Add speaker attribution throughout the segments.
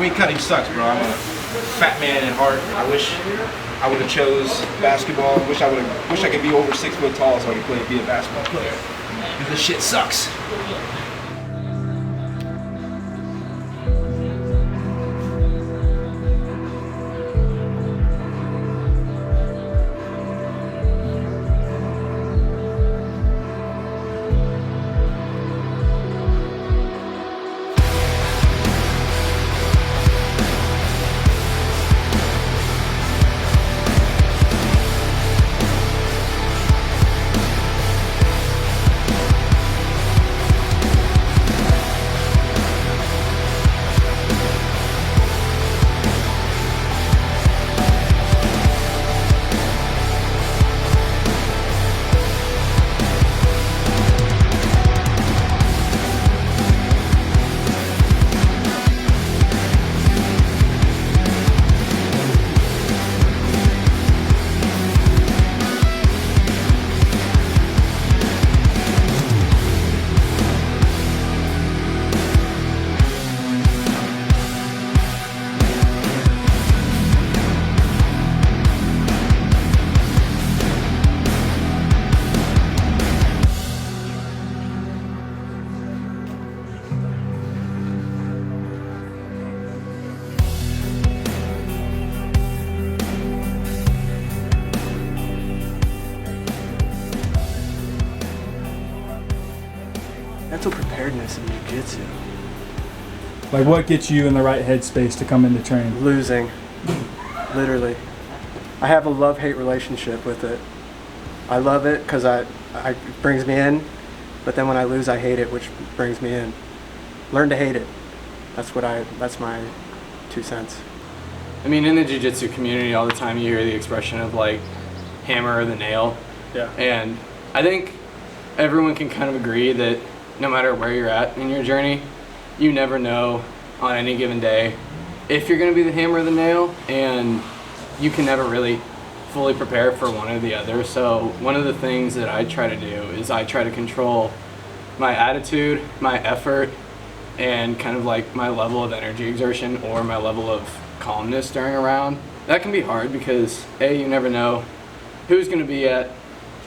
Speaker 1: mean, cutting sucks, bro. I'm a fat man at heart. I wish I would have chose basketball. Wish I could be over 6 foot tall so I could be a basketball player. Because this shit sucks.
Speaker 2: Mental preparedness in Jiu-Jitsu.
Speaker 3: Like, what gets you in the right headspace to come into training?
Speaker 2: Losing. Literally. I have a love-hate relationship with it. I love it because it brings me in, but then when I lose, I hate it, which brings me in. Learn to hate it. That's my 2 cents.
Speaker 4: I mean, in the jiu-jitsu community, all the time you hear the expression of like hammer or the nail.
Speaker 2: Yeah.
Speaker 4: And I think everyone can kind of agree that no matter where you're at in your journey, you never know on any given day if you're going to be the hammer or the nail, and you can never really fully prepare for one or the other. So one of the things that I try to do is I try to control my attitude, my effort, and kind of like my level of energy exertion or my level of calmness during a round. That can be hard because you never know who's going to be at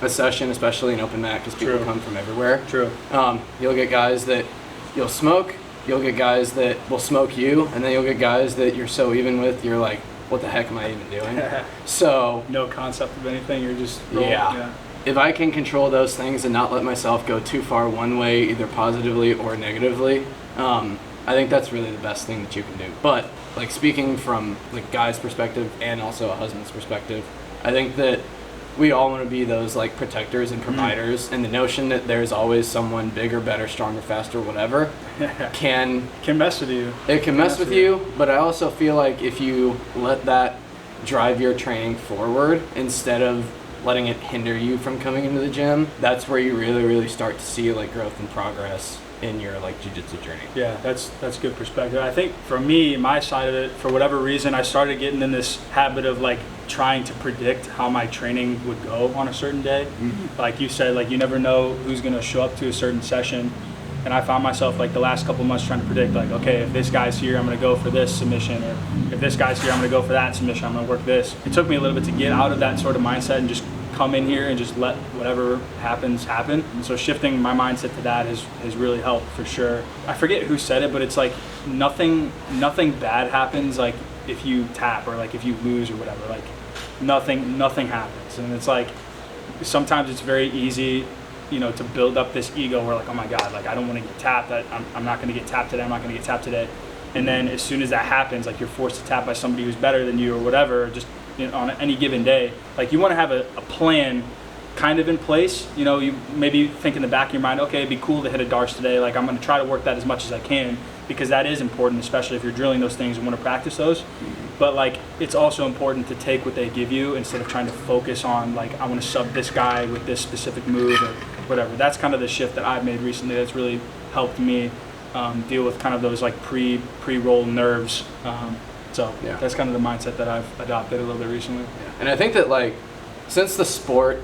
Speaker 4: a session, especially an open mat, because people come from everywhere.
Speaker 2: True.
Speaker 4: You'll get guys that you'll smoke, you'll get guys that will smoke you, and then you'll get guys that you're so even with, you're like, what the heck am I even doing? So
Speaker 3: No concept of anything, you're just rolling.
Speaker 4: yeah. If I can control those things and not let myself go too far one way, either positively or negatively, I think that's really the best thing that you can do. But like speaking from like guy's perspective and also a husband's perspective, I think that we all want to be those like protectors and providers, and the notion that there's always someone bigger, better, stronger, faster, whatever can
Speaker 3: mess with you.
Speaker 4: It can mess with you, but I also feel like if you let that drive your training forward instead of letting it hinder you from coming into the gym, that's where you really, really start to see like growth and progress in your like jiu-jitsu journey.
Speaker 3: Yeah, that's good perspective. I think for me, my side of it, for whatever reason, I started getting in this habit of like trying to predict how my training would go on a certain day. Like you said, like you never know who's gonna show up to a certain session. And I found myself like the last couple months trying to predict like, okay, if this guy's here, I'm gonna go for this submission, or if this guy's here, I'm gonna go for that submission, I'm gonna work this. It took me a little bit to get out of that sort of mindset and just come in here and just let whatever happens happen. And so shifting my mindset to that has really helped for sure. I forget who said it, but it's like nothing bad happens like if you tap or like if you lose or whatever. Like nothing happens. And it's like sometimes it's very easy, to build up this ego where like, oh my God, like I don't want to get tapped. I'm not going to get tapped today. I'm not going to get tapped today. And then as soon as that happens, like you're forced to tap by somebody who's better than you or whatever, just on any given day, like you want to have a plan kind of in place. You maybe think in the back of your mind, okay, it'd be cool to hit a darts today. Like I'm going to try to work that as much as I can, because that is important, especially if you're drilling those things and want to practice those. But like it's also important to take what they give you instead of trying to focus on like I want to sub this guy with this specific move or whatever. That's kind of the shift that I've made recently that's really helped me deal with kind of those like pre-roll nerves. So that's kind of the mindset that I've adopted a little bit recently.
Speaker 4: Yeah. And I think that like since the sport,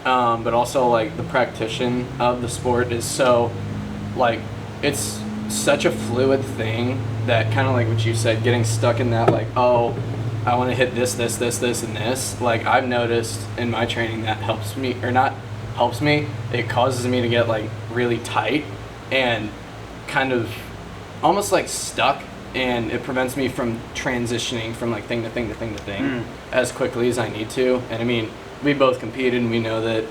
Speaker 4: but also like the practitioner of the sport is so like it's such a fluid thing that kind of like what you said, getting stuck in that like, oh, I want to hit this, and this. Like I've noticed in my training that helps me, or not helps me, it causes me to get like really tight and kind of almost like stuck, and it prevents me from transitioning from like thing to thing as quickly as I need to. And I mean, we both competed and we know that,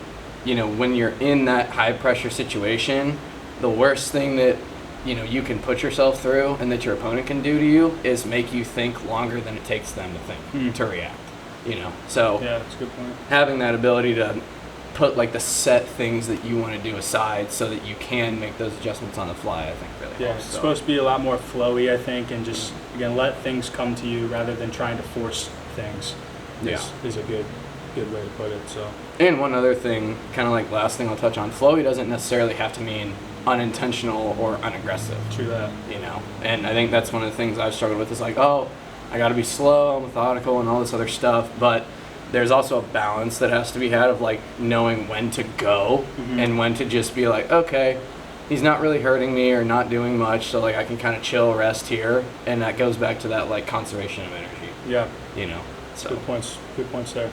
Speaker 4: you know, when you're in that high pressure situation, the worst thing that, you know, you can put yourself through and that your opponent can do to you is make you think longer than it takes them to think, to react, you know. So
Speaker 3: Yeah, that's a good point.
Speaker 4: having that ability to put like the set things that you want to do aside so that you can make those adjustments on the fly, I think really
Speaker 3: Yeah,
Speaker 4: helps.
Speaker 3: it's
Speaker 4: So,
Speaker 3: supposed to be a lot more flowy, I think, and just, again, let things come to you rather than trying to force things. Is a good way to put it. So.
Speaker 4: and one other thing, kind of like last thing I'll touch on, flowy doesn't necessarily have to mean unintentional or unaggressive.
Speaker 3: True that.
Speaker 4: You know, and I think that's one of the things I've struggled with is like, oh, I got to be slow, methodical, and all this other stuff, but there's also a balance that has to be had of like knowing when to go and when to just be like, okay, he's not really hurting me or not doing much, so like I can kind of chill, rest here, and that goes back to that like conservation of energy.
Speaker 3: Yeah.
Speaker 4: You know, so
Speaker 3: Good points there.